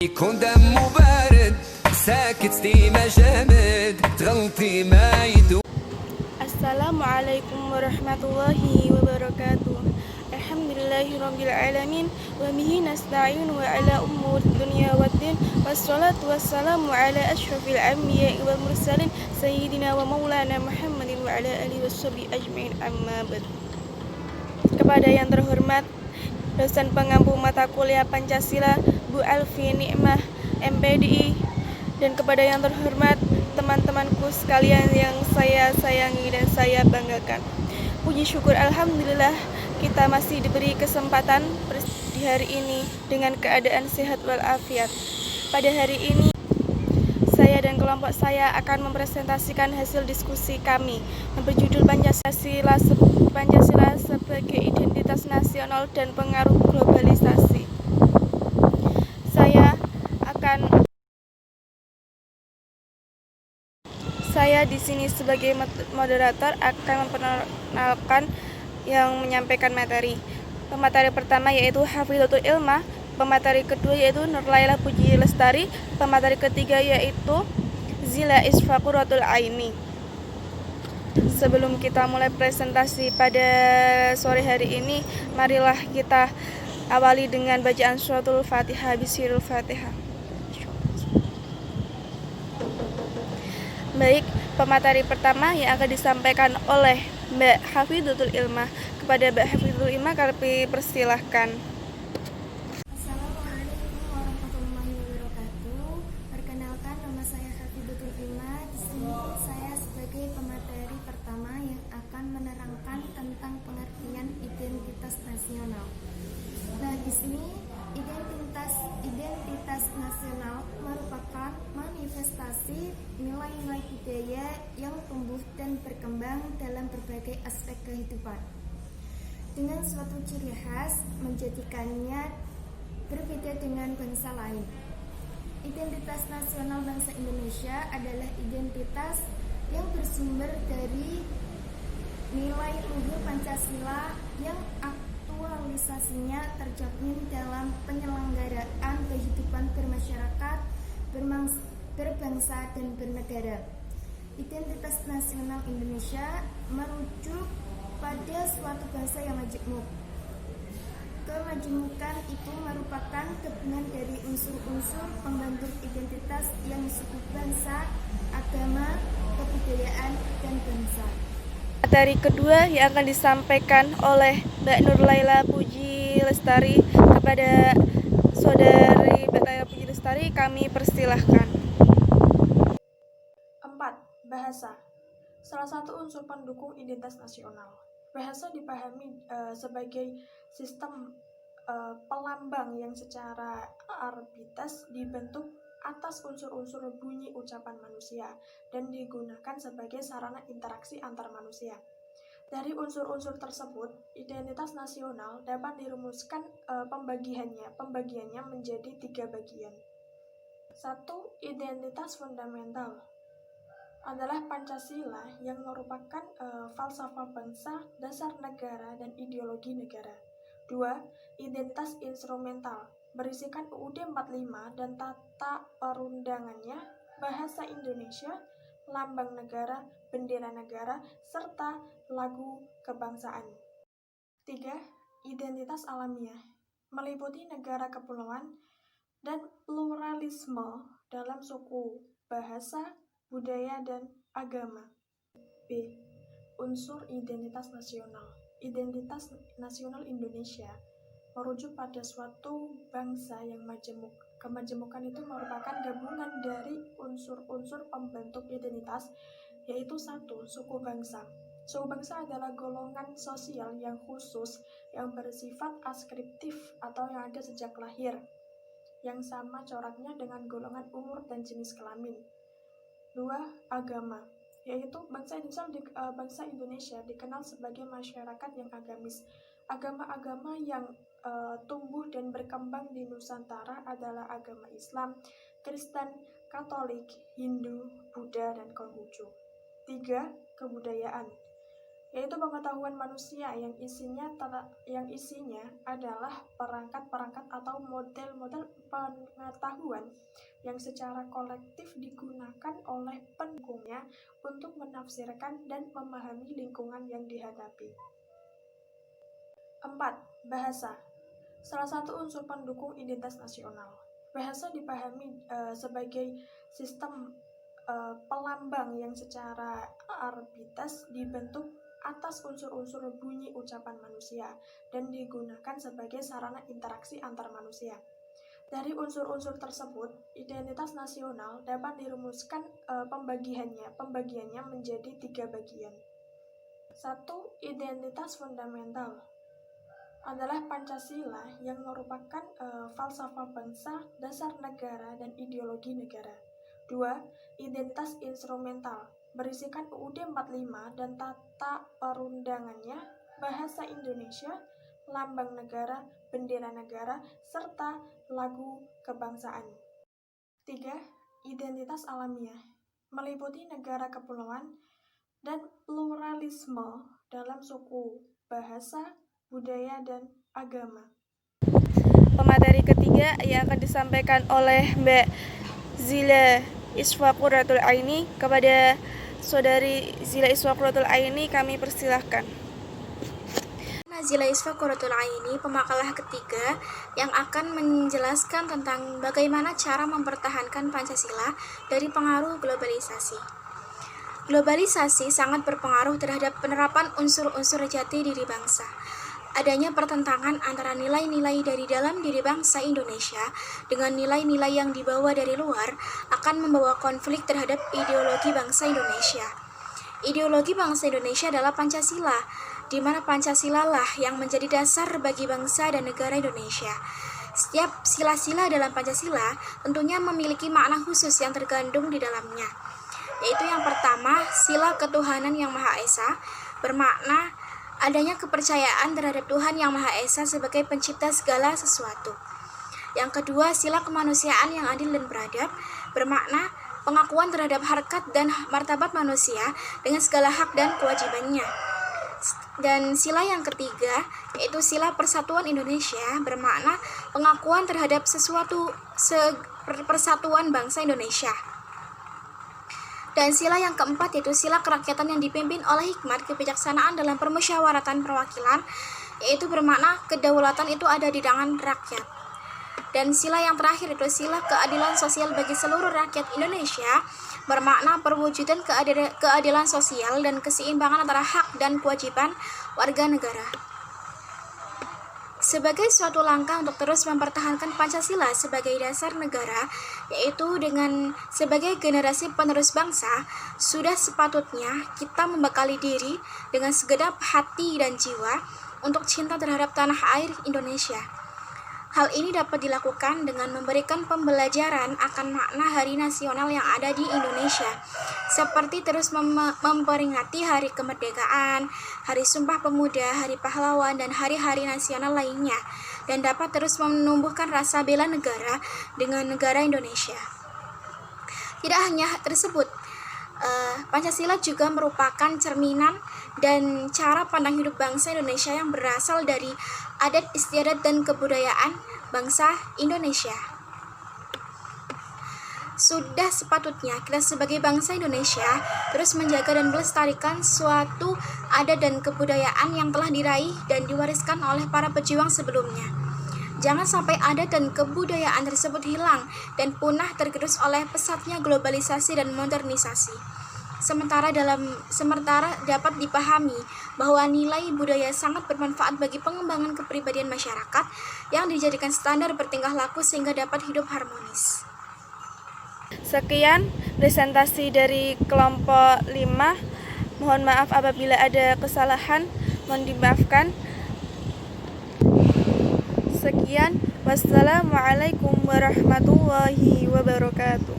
يكون دمه بارد ساكت ديما جامد تغلطي ما يدوم. Assalamualaikum warahmatullahi wabarakatuh. Alhamdulillahirabbil alamin wa bihi nasta'in wa ala umuri dunya waddin wassalatu wassalamu ala asyrafil anbiya'i wal mursalin sayyidina wa maulana Muhammadin wa ala alihi washabihi ajmain amma ba'd. Kepada yang terhormat dosen pengampu mata kuliah Pancasila Bu Alfi Nikmah MPDI, dan kepada yang terhormat teman-temanku sekalian yang saya sayangi dan saya banggakan. Puji syukur alhamdulillah kita masih diberi kesempatan di hari ini dengan keadaan sehat walafiat. Pada hari ini saya dan kelompok saya akan mempresentasikan hasil diskusi kami yang berjudul Pancasila sebagai identitas nasional dan pengaruh globalisasi. Saya di sini sebagai moderator akan memperkenalkan yang menyampaikan materi. Pemateri pertama yaitu Hafidzatul Ilmah, pemateri kedua yaitu Nurlailah Puji Lestari, pemateri ketiga yaitu Zila Isfaquratul Aini. Sebelum kita mulai presentasi pada sore hari ini, marilah kita awali dengan bacaan suratul Fatihah. Bismillahirrahmanirrahim. Baik, pemateri pertama yang akan disampaikan oleh Mbak Hafidzatul Ilmah. Kepada Mbak Hafidzatul Ilmah kami persilahkan. Assalamualaikum warahmatullahi wabarakatuh. Perkenalkan, nama saya Hafidzatul Ilmah. Di sini saya sebagai pemateri pertama yang akan menerangkan tentang pengertian identitas nasional. Nah, di sini identitas nasional merupakan manifestasi nilai-nilai budaya yang tumbuh dan berkembang dalam berbagai aspek kehidupan, dengan suatu ciri khas menjadikannya berbeda dengan bangsa lain. Identitas nasional bangsa Indonesia adalah identitas yang bersumber dari nilai luhur Pancasila yang aktualisasinya tercermin dalam penyelenggaraan kehidupan bermasyarakat, berbangsa dan bernegara. Identitas nasional Indonesia merujuk pada suatu bangsa yang majemuk. Kemajemukan itu merupakan gabungan dari unsur-unsur pembentuk identitas yang suku bangsa, agama, kebudayaan, dan bangsa. Materi kedua yang akan disampaikan oleh Mbak Nurlailah Puji Lestari. Kepada saudari Mbak Nurlailah Puji Lestari kami persilahkan. 4. Bahasa. Salah satu unsur pendukung identitas nasional. Bahasa dipahami sebagai sistem pelambang yang secara arbitas dibentuk atas unsur-unsur bunyi ucapan manusia dan digunakan sebagai sarana interaksi antar manusia. Dari unsur-unsur tersebut, identitas nasional dapat dirumuskan pembagiannya menjadi 3 bagian. 1. Identitas fundamental adalah Pancasila yang merupakan falsafah bangsa, dasar negara, dan ideologi negara. 2. Identitas instrumental berisikan UUD 45 dan tata perundangannya, bahasa Indonesia, lambang negara, bendera negara, serta lagu kebangsaan. 3. Identitas alamiah meliputi negara kepulauan dan pluralisme dalam suku, bahasa, budaya, dan agama. B. Unsur identitas nasional. Identitas nasional Indonesia merujuk pada suatu bangsa yang majemuk. Kemajemukan itu merupakan gabungan dari unsur-unsur pembentuk identitas, yaitu 1. Suku bangsa. Suku bangsa adalah golongan sosial yang khusus yang bersifat askriptif atau yang ada sejak lahir, yang sama coraknya dengan golongan umur dan jenis kelamin. 2. Agama, yaitu bangsa Indonesia dikenal sebagai masyarakat yang agamis. Agama-agama yang tumbuh dan berkembang di Nusantara adalah agama Islam, Kristen, Katolik, Hindu, Buddha, dan Konghucu. 3. Kebudayaan, yaitu pengetahuan manusia yang isinya adalah perangkat-perangkat atau model-model pengetahuan yang secara kolektif digunakan oleh pendukungnya untuk menafsirkan dan memahami lingkungan yang dihadapi. 4. Bahasa. Salah satu unsur pendukung identitas nasional. Bahasa dipahami sebagai sistem pelambang yang secara arbitras dibentuk atas unsur-unsur bunyi ucapan manusia dan digunakan sebagai sarana interaksi antar manusia. Dari unsur-unsur tersebut, identitas nasional dapat dirumuskan pembagiannya menjadi 3 bagian. 1. Identitas fundamental adalah Pancasila yang merupakan falsafah bangsa, dasar negara, dan ideologi negara. 2. Identitas instrumental berisikan UUD 45 dan tata perundangannya, bahasa Indonesia, lambang negara, bendera negara, serta lagu kebangsaan. 3. Identitas alamiah meliputi negara kepulauan dan pluralisme dalam suku, bahasa, budaya, dan agama. Pemateri ketiga yang akan disampaikan oleh Mbak Zila Isfa Qurratul Aini. Kepada Saudari Zila Isfa Qurratul Aini kami persilahkan. Zila Isfa Qurratul Aini, pemakalah ketiga yang akan menjelaskan tentang bagaimana cara mempertahankan Pancasila dari pengaruh globalisasi. Globalisasi sangat berpengaruh terhadap penerapan unsur-unsur jati diri bangsa. Adanya pertentangan antara nilai-nilai dari dalam diri bangsa Indonesia dengan nilai-nilai yang dibawa dari luar akan membawa konflik terhadap ideologi bangsa Indonesia. Ideologi bangsa Indonesia adalah Pancasila, di mana Pancasila lah yang menjadi dasar bagi bangsa dan negara Indonesia. Setiap sila-sila dalam Pancasila tentunya memiliki makna khusus yang terkandung di dalamnya, yaitu yang pertama, sila ketuhanan yang Maha Esa, bermakna adanya kepercayaan terhadap Tuhan Yang Maha Esa sebagai pencipta segala sesuatu. Yang kedua, sila kemanusiaan yang adil dan beradab, bermakna pengakuan terhadap harkat dan martabat manusia dengan segala hak dan kewajibannya. Dan sila yang ketiga, yaitu sila persatuan Indonesia, bermakna pengakuan terhadap persatuan bangsa Indonesia. Dan sila yang keempat yaitu sila kerakyatan yang dipimpin oleh hikmat kebijaksanaan dalam permusyawaratan perwakilan, yaitu bermakna kedaulatan itu ada di tangan rakyat. Dan sila yang terakhir itu sila keadilan sosial bagi seluruh rakyat Indonesia, bermakna perwujudan keadilan sosial dan keseimbangan antara hak dan kewajiban warga negara. Sebagai suatu langkah untuk terus mempertahankan Pancasila sebagai dasar negara, yaitu dengan sebagai generasi penerus bangsa, sudah sepatutnya kita membekali diri dengan segenap hati dan jiwa untuk cinta terhadap tanah air Indonesia. Hal ini dapat dilakukan dengan memberikan pembelajaran akan makna hari nasional yang ada di Indonesia, seperti terus memperingati Hari Kemerdekaan, Hari Sumpah Pemuda, Hari Pahlawan, dan hari-hari nasional lainnya, dan dapat terus menumbuhkan rasa bela negara dengan negara Indonesia. Tidak hanya tersebut, Pancasila juga merupakan cerminan dan cara pandang hidup bangsa Indonesia yang berasal dari adat istiadat dan kebudayaan bangsa Indonesia. Sudah sepatutnya kita sebagai bangsa Indonesia terus menjaga dan melestarikan suatu adat dan kebudayaan yang telah diraih dan diwariskan oleh para pejuang sebelumnya. Jangan sampai adat dan kebudayaan tersebut hilang dan punah tergerus oleh pesatnya globalisasi dan modernisasi. Sementara dapat dipahami bahwa nilai budaya sangat bermanfaat bagi pengembangan kepribadian masyarakat yang dijadikan standar bertingkah laku sehingga dapat hidup harmonis. Sekian presentasi dari kelompok 5. Mohon maaf apabila ada kesalahan, mohon dimaafkan. Sekian, wassalamualaikum warahmatullahi wabarakatuh.